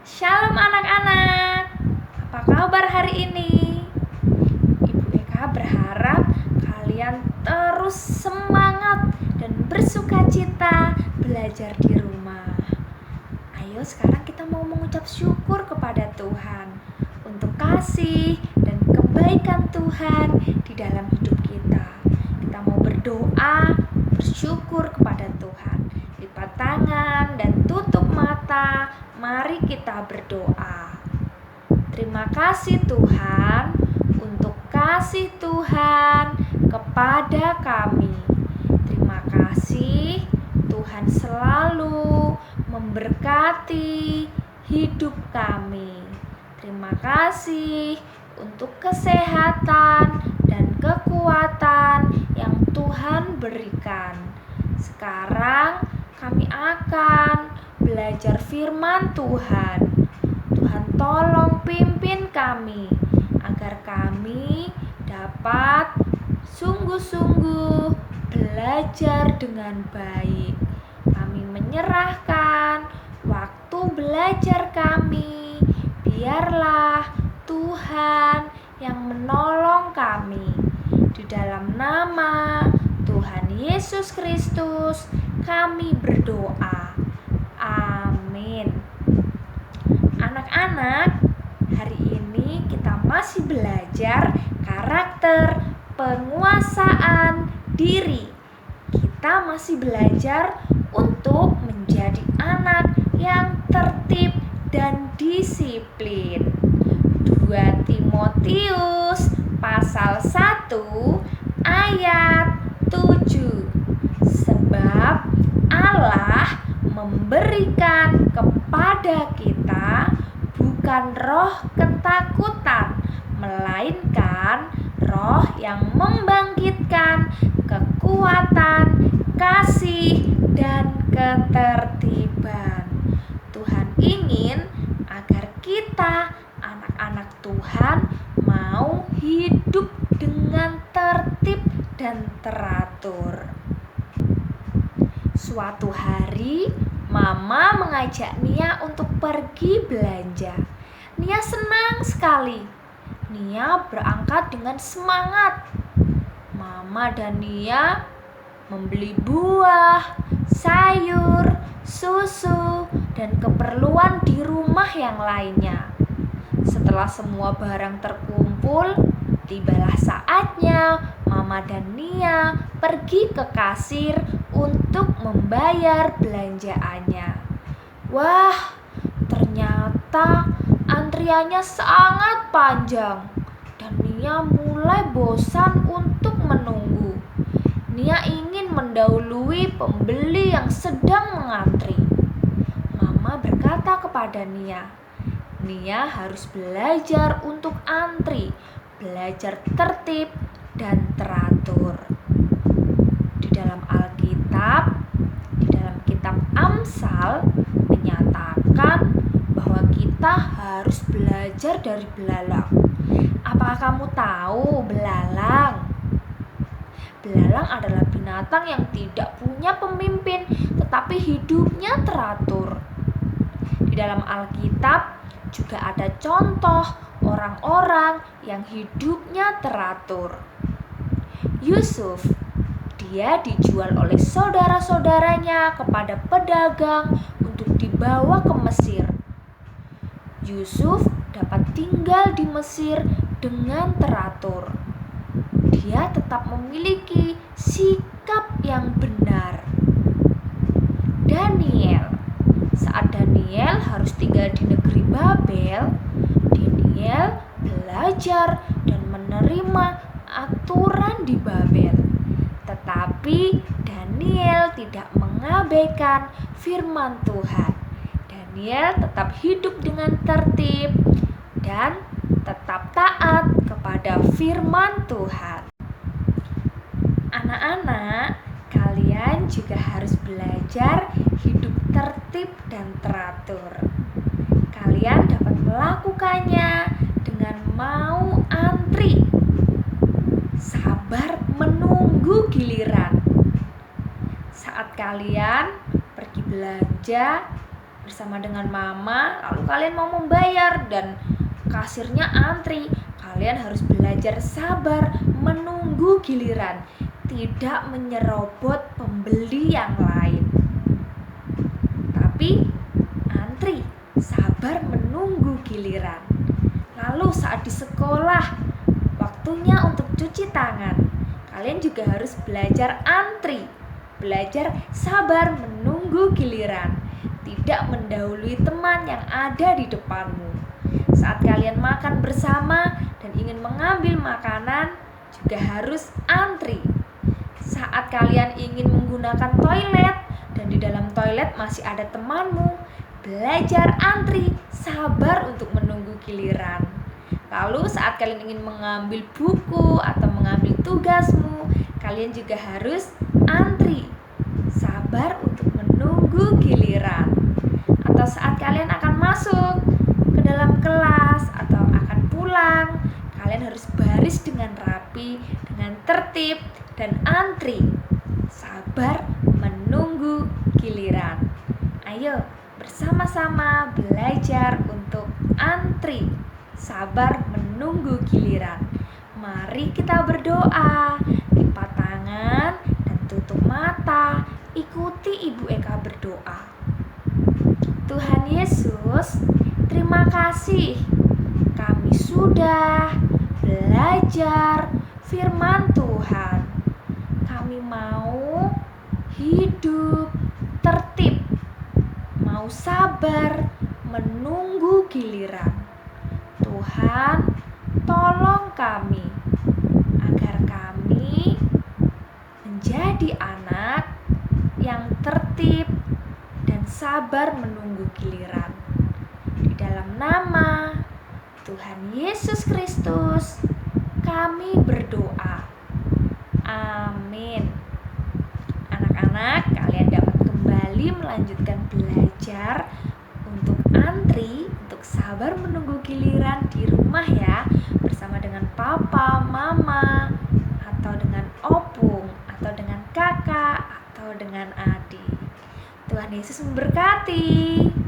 Shalom anak-anak, apa kabar hari ini? Ibu Eka berharap kalian terus semangat dan bersukacita belajar di rumah. Ayo sekarang kita mau mengucap syukur kepada Tuhan untuk kasih dan kebaikan Tuhan di dalam hidup kita. Kita mau berdoa, bersyukur kepada Tuhan. Lipat tangan dan tutup mata. Mari kita berdoa. Terima kasih Tuhan untuk kasih Tuhan kepada kami. Terima kasih Tuhan selalu memberkati hidup kami. Terima kasih untuk kesehatan dan kekuatan yang Tuhan berikan. Sekarang kami akan belajar firman Tuhan. Tuhan tolong pimpin kami agar kami dapat sungguh-sungguh belajar dengan baik. Kami menyerahkan waktu belajar kami. Biarlah Tuhan yang menolong kami. Di dalam nama Tuhan Yesus Kristus kami berdoa. Amin. Anak-anak, hari ini kita masih belajar karakter penguasaan diri. Kita masih belajar untuk menjadi anak yang tertib dan disiplin. 2 Timotius pasal 1 ayat 7. Sebab Allah memberikan kepada kita bukan roh ketakutan, melainkan roh yang membangkitkan kekuatan, kasih, dan ketertiban. Tuhan ingin agar kita, anak-anak Tuhan, mau hidup dengan tertib dan teratur. Suatu hari, Mama mengajak Nia untuk pergi belanja. Nia senang sekali. Nia berangkat dengan semangat. Mama dan Nia membeli buah, sayur, susu, dan keperluan di rumah yang lainnya. Setelah semua barang terkumpul, tibalah saatnya Mama dan Nia pergi ke kasir untuk membayar belanjaannya. Wah, ternyata antriannya sangat panjang dan Nia mulai bosan untuk menunggu. Nia ingin mendahului pembeli yang sedang mengantri. Mama berkata kepada Nia, Nia harus belajar untuk antri, belajar tertib dan teratur. Di dalam Alkitab, di dalam kitab Amsal menyatakan bahwa kita harus belajar dari belalang. Apakah kamu tahu belalang? Belalang adalah binatang yang tidak punya pemimpin, tetapi hidupnya teratur. Di dalam Alkitab juga ada contoh orang-orang yang hidupnya teratur. Yusuf, dia dijual oleh saudara-saudaranya kepada pedagang untuk dibawa ke Mesir. Yusuf dapat tinggal di Mesir dengan teratur. Dia tetap memiliki sikap yang benar. Daniel, saat Daniel harus tinggal di negeri Babel, Daniel belajar dan menerima aturan di Babel. Tetapi Daniel tidak mengabaikan firman Tuhan. Daniel tetap hidup dengan tertib dan tetap taat kepada firman Tuhan. Anak-anak, kalian juga harus belajar hidup tertib dan teratur. Kalian dapat melakukannya dengan mau antri, sabar menunggu giliran. Saat kalian pergi belanja, bersama dengan mama, lalu kalian mau membayar dan kasirnya antri. Kalian harus belajar sabar menunggu giliran, tidak menyerobot pembeli yang lain. Tapi antri, sabar menunggu giliran. Lalu saat di sekolah, waktunya untuk cuci tangan. Kalian juga harus belajar antri, belajar sabar menunggu giliran, tidak mendahului teman yang ada di depanmu. Saat kalian makan bersama dan ingin mengambil makanan, juga harus antri. Saat kalian ingin menggunakan toilet dan di dalam toilet masih ada temanmu, belajar antri, sabar untuk menunggu giliran. Lalu saat kalian ingin mengambil buku atau mengambil tugasmu, kalian juga harus antri, sabar untuk menunggu giliran. Atau saat kalian akan masuk ke dalam kelas atau akan pulang, kalian harus baris dengan rapi, dengan tertib dan antri, sabar menunggu giliran. Ayo bersama-sama belajar untuk antri, sabar menunggu giliran. Mari kita berdoa, lipat tangan dan tutup mata. Ikuti Ibu Eka berdoa. Tuhan Yesus, terima kasih. Kami sudah belajar firman Tuhan. Kami mau hidup tertib, mau sabar menunggu giliran. Tuhan, tolong kami agar kami menjadi anak yang tertib dan sabar menunggu giliran. Di dalam nama Tuhan Yesus Kristus, kami berdoa. Amin. Anak-anak, kalian dapat kembali melanjutkan belajar untuk antri, untuk sabar menunggu giliran di rumah ya, bersama dengan papa, mama, atau dengan opung, atau dengan kakak, atau dengan adik. Tuhan Yesus memberkati.